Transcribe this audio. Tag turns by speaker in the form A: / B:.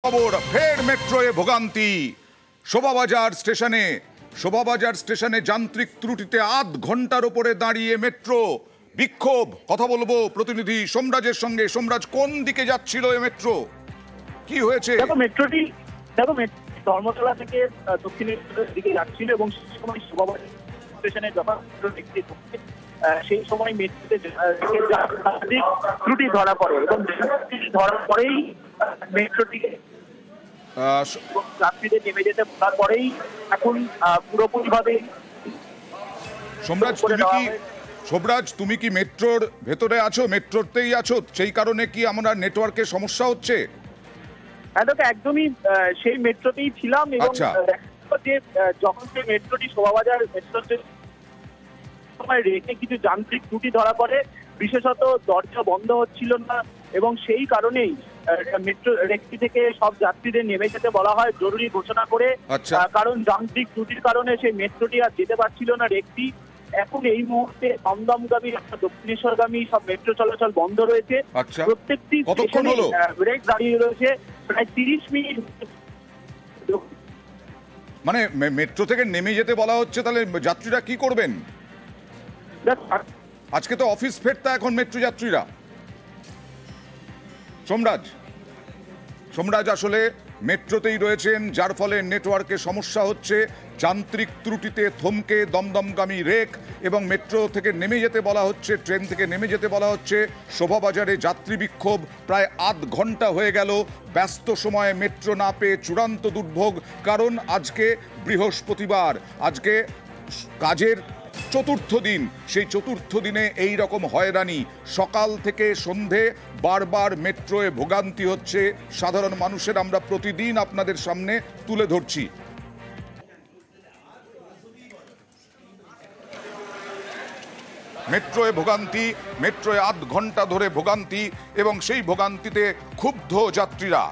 A: খবর ফের মেট্রোয়ে ভোগান্তি। শোভাবাজার স্টেশনে যান্ত্রিক ত্রুটিতে আধ ঘন্টার উপরে দাঁড়িয়ে মেট্রো। বিক্ষোভ। কথা বলবো প্রতিনিধি সোমরাজের সঙ্গে। সোমরাজ, কোন দিকে যাচ্ছিল এই মেট্রো, কি হয়েছে?
B: মেট্রোটি ধর্মতলা থেকে দক্ষিণের দিকে যাচ্ছিল এবং সেই সময় শোভাবাজার স্টেশনে যখন সেই সময় মেট্রোতে ত্রুটি ধরা পড়ে এবং ধরার পরেই মেট্রোটিকে যাত্রীদের নেমে যেতে বলার পরেই এখন পুরোপুরিভাবে।
A: সোমরাজ, তুমি কি মেট্রোর ভেতরে আছো, মেট্রোতেই আছো? সেই কারণে কি আমরা নেটওয়ার্কের সমস্যা হচ্ছে?
B: একদমই সেই মেট্রোতেই ছিলাম এবং যে যখন সেই মেট্রোটি শোভাবাজার মেট্রো সময় রেখে কিছু যান্ত্রিক ত্রুটি ধরা পড়ে, বিশেষত দরজা বন্ধ হচ্ছিল না এবং সেই কারণেই মেট্রো রেকটি থেকে সব যাত্রীদের নেমে যেতে বলা হয় জরুরি ঘোষণা করে। কারণ যান্ত্রিক ত্রুটির কারণে সেই মেট্রোটি আর যেতে পারছিল না রেকটি। এখন এই মুহূর্তে দমদমগামী দক্ষিণেশ্বরগামী সব মেট্রো চলাচল বন্ধ রয়েছে। প্রত্যেকটি স্টেশনে ব্রেক দাঁড়িয়ে রয়েছে প্রায় 30 মিনিট।
A: মানে মেট্রো থেকে নেমে যেতে বলা হচ্ছে, তাহলে যাত্রীরা কি করবেন? আজকে তো অফিস ফেরতা এখন মেট্রো যাত্রীরা। সোমরাজ আসলে মেট্রোতেই রয়েছেন, যার ফলে নেটওয়ার্কে সমস্যা হচ্ছে। যান্ত্রিক ত্রুটিতে থমকে দমদমগামী রেক এবং মেট্রো থেকে নেমে যেতে বলা হচ্ছে, ট্রেন থেকে নেমে যেতে বলা হচ্ছে। শোভাবাজারে যাত্রী বিক্ষোভ প্রায় আধ ঘন্টা হয়ে গেল। ব্যস্ত সময়ে মেট্রো না পেয়ে চূড়ান্ত দুর্ভোগ। কারণ আজকে বৃহস্পতিবার, আজকে কাজের চতুর্থ দিন। সেই চতুর্থ দিনে এই রকম হয়রানি। সকাল থেকে সন্ধে বারবার মেট্রোয় ভোগান্তি হচ্ছে সাধারণ মানুষের। আমরা প্রতিদিন আপনাদের সামনে তুলে ধরছি। মেট্রোয় ভোগান্তি, মেট্রোয় আধ ঘন্টা ধরে ভোগান্তি এবং সেই ভোগান্তিতে ক্ষুব্ধ যাত্রীরা।